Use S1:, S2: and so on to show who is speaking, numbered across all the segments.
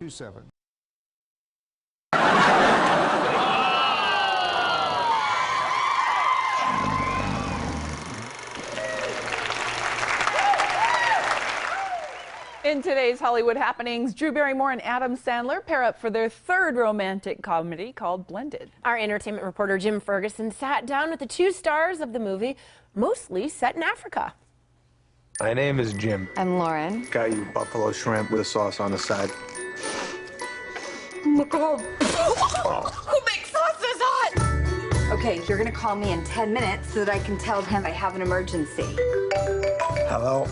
S1: 27.
S2: In today's Hollywood happenings, Drew Barrymore and Adam Sandler pair up for their third romantic comedy called Blended.
S3: Our entertainment reporter Jim Ferguson sat down with the two stars of the movie, mostly set in Africa.
S4: My name is Jim.
S5: I'm Lauren.
S4: Got you buffalo shrimp with a sauce on the side.
S3: Who makes sauce this hot?
S5: Okay, you're gonna call me in 10 minutes so that I can tell him I have an emergency.
S4: Hello?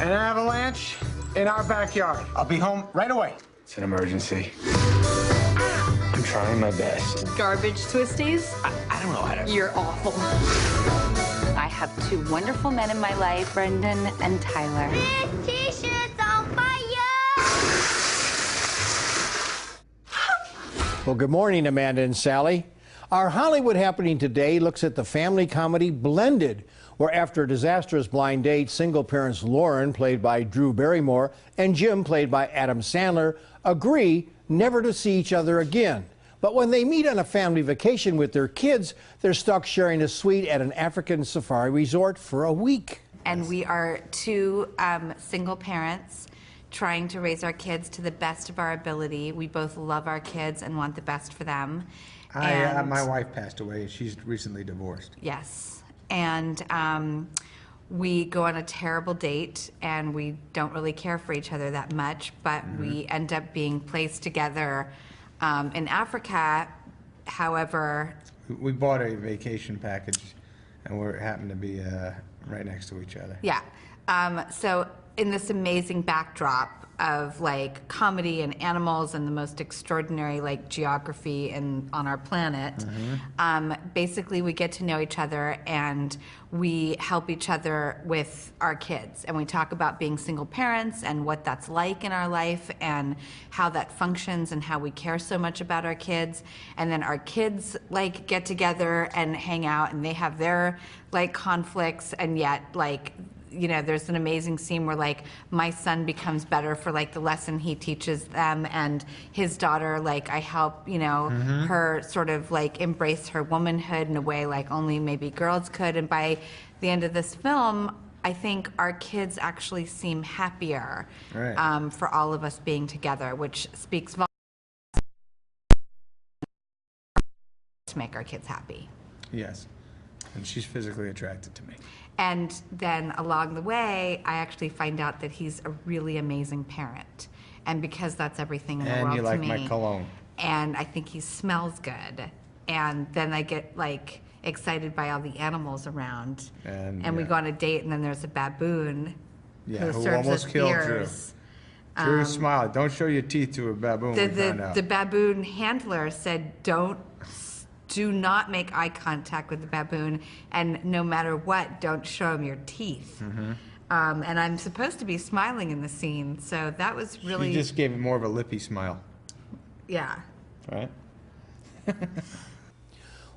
S4: An avalanche in our backyard. I'll be home right away. It's an emergency. I'm trying my best.
S5: Garbage twisties?
S4: I don't know how to...
S5: You're awful. I have two wonderful men in my life, Brendan and Tyler.
S6: This t-shirt's on fire!
S7: Well, good morning, Amanda and Sally. Our Hollywood happening today looks at the family comedy Blended, where after a disastrous blind date, single parents Lauren, played by Drew Barrymore, and Jim, played by Adam Sandler, agree never to see each other again. But when they meet on a family vacation with their kids, they're stuck sharing a suite at an African safari resort for a week.
S8: And we are two single parents trying to raise our kids to the best of our ability. We both love our kids and want the best for them.
S4: My wife passed away. She's recently divorced.
S8: Yes. And we go on a terrible date, and we don't really care for each other that much, but we end up being placed together in Africa. However,
S4: We bought a vacation package, and we happened to be right next to each other.
S8: yeah. So in this amazing backdrop of like comedy and animals and the most extraordinary like geography on our planet, basically we get to know each other and we help each other with our kids, and we talk about being single parents and what that's like in our life and how that functions and how we care so much about our kids. And then our kids like get together and hang out, and they have their like conflicts, and yet like, you know, there's an amazing scene where like my son becomes better for like the lesson he teaches them, and his daughter, like I help, you know, her sort of like embrace her womanhood in a way like only maybe girls could. And by the end of this film, I think our kids actually seem happier for all of us being together, which speaks volumes to make our kids happy.
S4: Yes. And she's physically attracted to me.
S8: And then along the way, I actually find out that he's a really amazing parent. And because that's everything in the world to me.
S4: And you like my cologne.
S8: And I think he smells good. And then I get like excited by all the animals around. And we go on a date, and then there's a baboon who serves
S4: almost
S8: us
S4: killed
S8: beers.
S4: Drew smiled. Don't show your teeth to a baboon.
S8: The baboon handler said, do not make eye contact with the baboon, and no matter what, don't show him your teeth. And I'm supposed to be smiling in the scene, so that was really...
S4: You just gave it more of a lippy smile.
S8: Yeah.
S4: Right?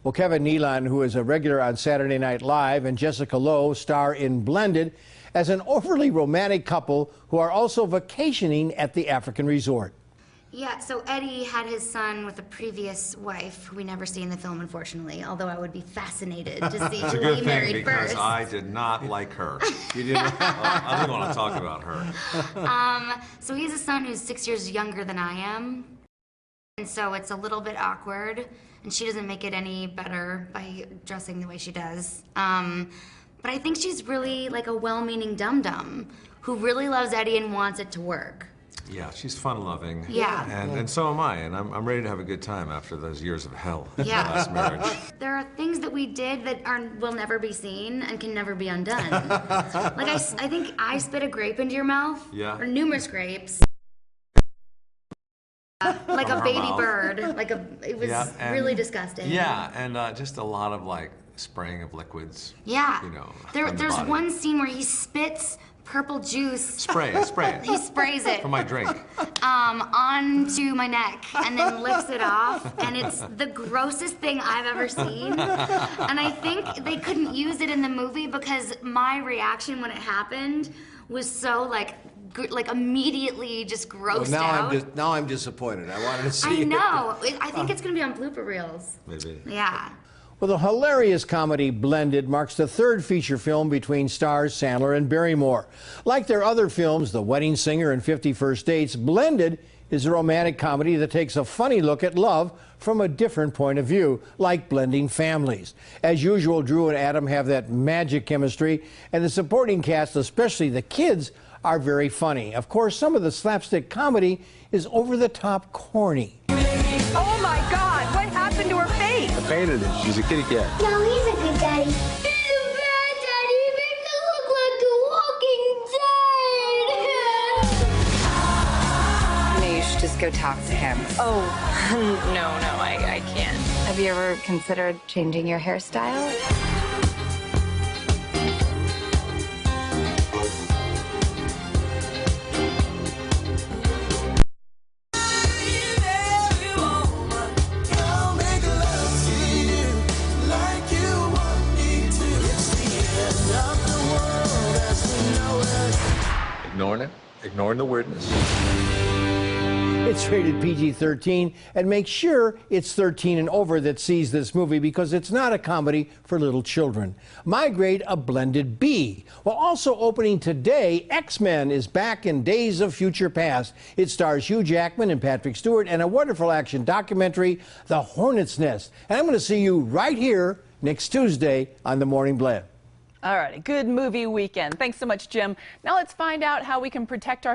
S7: Well, Kevin Nealon, who is a regular on Saturday Night Live, and Jessica Lowe star in Blended as an overly romantic couple who are also vacationing at the African resort.
S6: Yeah, so Eddie had his son with a previous wife, who we never see in the film, unfortunately, although I would be fascinated to see who he married
S9: because
S6: first.
S9: I did not like her. You didn't? I didn't want to talk about her.
S6: So he has a son who's 6 years younger than I am, and so it's a little bit awkward, and she doesn't make it any better by dressing the way she does. But I think she's really like a well-meaning dum-dum who really loves Eddie and wants it to work.
S9: Yeah, she's fun-loving.
S6: Yeah.
S9: And so am I, and I'm ready to have a good time after those years of hell in
S6: Yeah.
S9: the last marriage.
S6: There are things that we did that will never be seen and can never be undone. Like I think I spit a grape into your mouth.
S9: Yeah.
S6: Or numerous grapes. Like a baby bird. It was really disgusting.
S9: Yeah, and just a lot of like spraying of liquids.
S6: Yeah.
S9: You know,
S6: There's one scene where he spits purple juice.
S9: Spray it.
S6: He sprays it.
S9: For my drink.
S6: Onto my neck and then lifts it off, and it's the grossest thing I've ever seen. And I think they couldn't use it in the movie because my reaction when it happened was so like like immediately just grossed
S7: Well,
S6: out.
S7: now I'm disappointed. I wanted to see
S6: I
S7: it.
S6: know. I think it's gonna be on blooper reels.
S9: Maybe.
S6: Yeah.
S7: Well, the hilarious comedy Blended marks the third feature film between stars Sandler and Barrymore. Like their other films, The Wedding Singer and 50 First Dates, Blended is a romantic comedy that takes a funny look at love from a different point of view, like blending families. As usual, Drew and Adam have that magic chemistry, and the supporting cast, especially the kids, are very funny. Of course, some of the slapstick comedy is over-the-top corny.
S3: Oh my God, what happened to her face?
S4: I painted it. She's a kitty cat.
S1: No, he's a good daddy. He's a bad daddy. He makes it look like a walking dead.
S5: Maybe you should just go talk to him.
S3: Oh, no, I can't.
S5: Have you ever considered changing your hairstyle?
S9: Ignoring the weirdness.
S7: It's rated PG-13, and make sure it's 13 and over that sees this movie because it's not a comedy for little children. My grade, a blended B. Well, also opening today, X-Men is back in Days of Future Past. It stars Hugh Jackman and Patrick Stewart and a wonderful action documentary, The Hornet's Nest. And I'm going to see you right here next Tuesday on The Morning Blend.
S2: All right, a good movie weekend. Thanks so much, Jim. Now let's find out how we can protect our